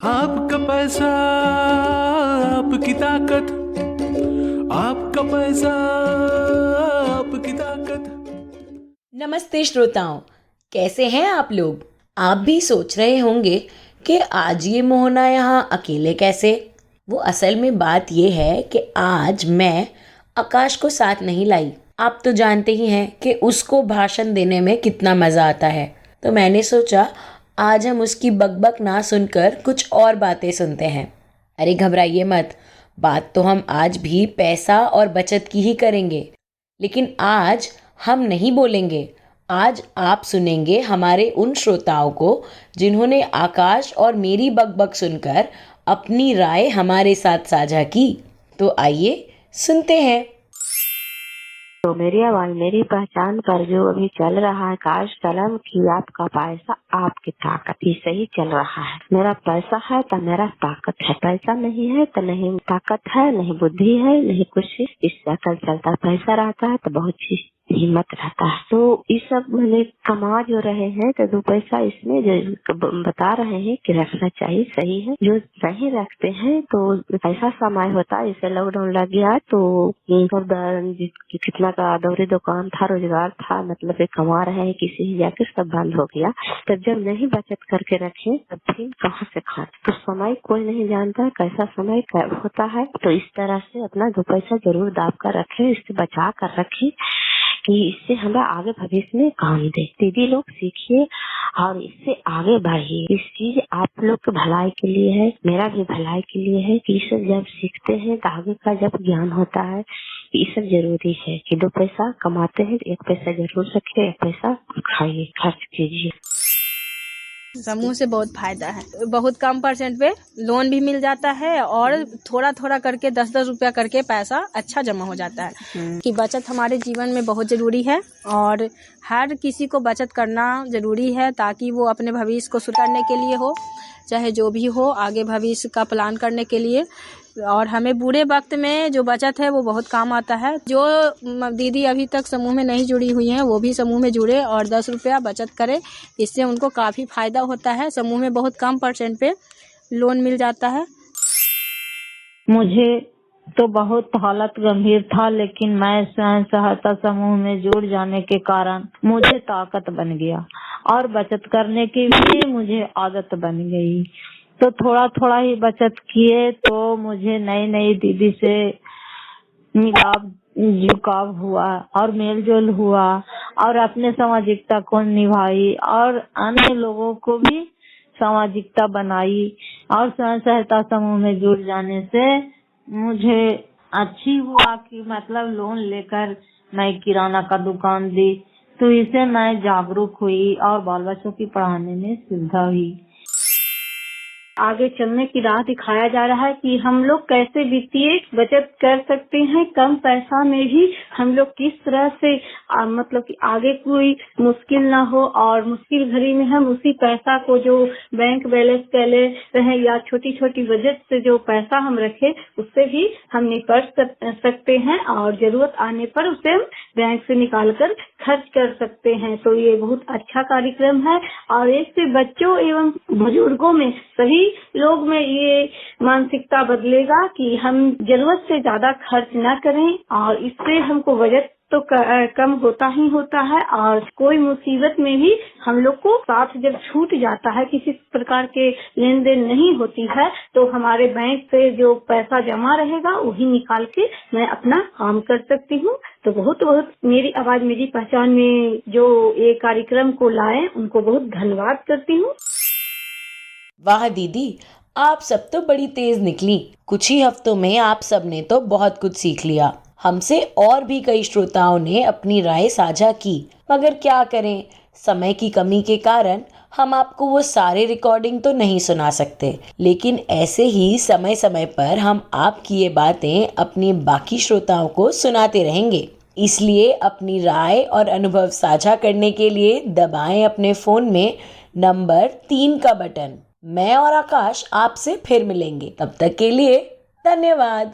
आपका पैसा आपकी ताकत, आपका पैसा आपकी ताकत। नमस्ते श्रोताओं, कैसे हैं आप लोग। आप भी सोच रहे होंगे कि आज ये मोहना यहाँ अकेले कैसे। वो असल में बात ये है कि आज मैं आकाश को साथ नहीं लाई। आप तो जानते ही हैं कि उसको भाषण देने में कितना मज़ा आता है, तो मैंने सोचा आज हम उसकी बकबक ना सुनकर कुछ और बातें सुनते हैं। अरे घबराइए मत, बात तो हम आज भी पैसा और बचत की ही करेंगे, लेकिन आज हम नहीं बोलेंगे। आज आप सुनेंगे हमारे उन श्रोताओं को जिन्होंने आकाश और मेरी बकबक सुनकर अपनी राय हमारे साथ साझा की। तो आइए सुनते हैं। तो मेरी आवाज मेरी पहचान पर जो अभी चल रहा है काश कलम की आपका पैसा आपकी ताकत, ही सही चल रहा है। मेरा पैसा है तो मेरा ताकत है, पैसा नहीं है तो नहीं ताकत है, नहीं बुद्धि है, नहीं कुछ। इस अकल चलता, पैसा रहता है तो बहुत चीज हिम्मत रहता है। तो ये सब मैंने कमा जो रहे हैं तो दो पैसा इसमें जो बता रहे हैं कि रखना चाहिए, सही है। जो नहीं रखते हैं तो ऐसा समय होता है, जैसे लॉकडाउन लग गया तो कितना का दौरी दुकान था, रोजगार था, मतलब कमा रहे हैं, किसी ही जाके सब बंद हो गया। तब जब नहीं बचत करके रखे तब फिर कहाँ से खाए। तो समय कोई नहीं जानता कैसा समय होता है। तो इस तरह से अपना दो पैसा जरूर दाब कर रखे, इससे बचा कर रखे कि इससे हमें आगे भविष्य में काम दे। दीदी लोग सीखिए और इससे आगे बढ़िए। इस चीज आप लोग के भलाई के लिए है, मेरा भी भलाई के लिए है कि सब जब सीखते हैं तो आगे का जब ज्ञान होता है, ये सब जरूरी है कि दो पैसा कमाते हैं एक पैसा जरूर रखिए, एक पैसा खाइए, खर्च कीजिए। समूह से बहुत फायदा है। बहुत कम परसेंट पे लोन भी मिल जाता है और थोड़ा थोड़ा करके 10-10 रुपया करके पैसा अच्छा जमा हो जाता है। कि बचत हमारे जीवन में बहुत जरूरी है और हर किसी को बचत करना जरूरी है ताकि वो अपने भविष्य को सुधारने करने के लिए हो, चाहे जो भी हो, आगे भविष्य का प्लान करने के लिए। और हमें बुरे वक्त में जो बचत है वो बहुत काम आता है। जो दीदी अभी तक समूह में नहीं जुड़ी हुई हैं वो भी समूह में जुड़े और 10 रुपया बचत करें, इससे उनको काफ़ी फायदा होता है। समूह में बहुत कम परसेंट पे लोन मिल जाता है। मुझे तो बहुत हालत गंभीर था, लेकिन मैं स्वयं सहायता समूह में जुड़ जाने के कारण मुझे ताकत बन गया और बचत करने की भी मुझे आदत बन गई। तो थोड़ा थोड़ा ही बचत किए तो मुझे नई नई दीदी से मिलाप झुकाव हुआ और मेल जोल हुआ और अपने सामाजिकता को निभाई और अन्य लोगों को भी सामाजिकता बनाई। और स्वयं सहायता समूह में जुड़ जाने से मुझे अच्छी हुआ कि मतलब लोन लेकर मैं किराना का दुकान दी, तो इससे मैं जागरूक हुई और बाल बच्चों की पढ़ाने में सुविधा हुई। आगे चलने की राह दिखाया जा रहा है कि हम लोग कैसे वित्तीय बचत कर सकते हैं। कम पैसा में भी हम लोग किस तरह से मतलब कि आगे कोई मुश्किल ना हो और मुश्किल घड़ी में हम उसी पैसा को जो बैंक बैलेंस पहले रहे या छोटी छोटी बचत से जो पैसा हम रखे उससे भी हम निपट सकते हैं और जरूरत आने पर उसे हम बैंक से निकाल कर खर्च कर सकते हैं। तो ये बहुत अच्छा कार्यक्रम है और इससे बच्चों एवं बुजुर्गों में सभी लोग में ये मानसिकता बदलेगा कि हम जरूरत से ज्यादा खर्च न करें और इससे हमको बजट तो कम होता ही होता है और कोई मुसीबत में भी हम लोग को साथ जब छूट जाता है, किसी प्रकार के लेन देन नहीं होती है, तो हमारे बैंक से जो पैसा जमा रहेगा वही निकाल के मैं अपना काम कर सकती हूँ। तो बहुत बहुत मेरी आवाज मेरी पहचान में जो ये कार्यक्रम को लाए उनको बहुत धन्यवाद करती हूँ। वाह दीदी, आप सब तो बड़ी तेज निकली। कुछ ही हफ्तों में आप सब ने तो बहुत कुछ सीख लिया। हमसे और भी कई श्रोताओं ने अपनी राय साझा की, मगर क्या करें, समय की कमी के कारण हम आपको वो सारे रिकॉर्डिंग तो नहीं सुना सकते। लेकिन ऐसे ही समय समय पर हम आपकी ये बातें अपने बाकी श्रोताओं को सुनाते रहेंगे। इसलिए अपनी राय और अनुभव साझा करने के लिए दबाएं अपने फोन में नंबर 3 का बटन। मैं और आकाश आपसे फिर मिलेंगे। तब तक के लिए धन्यवाद।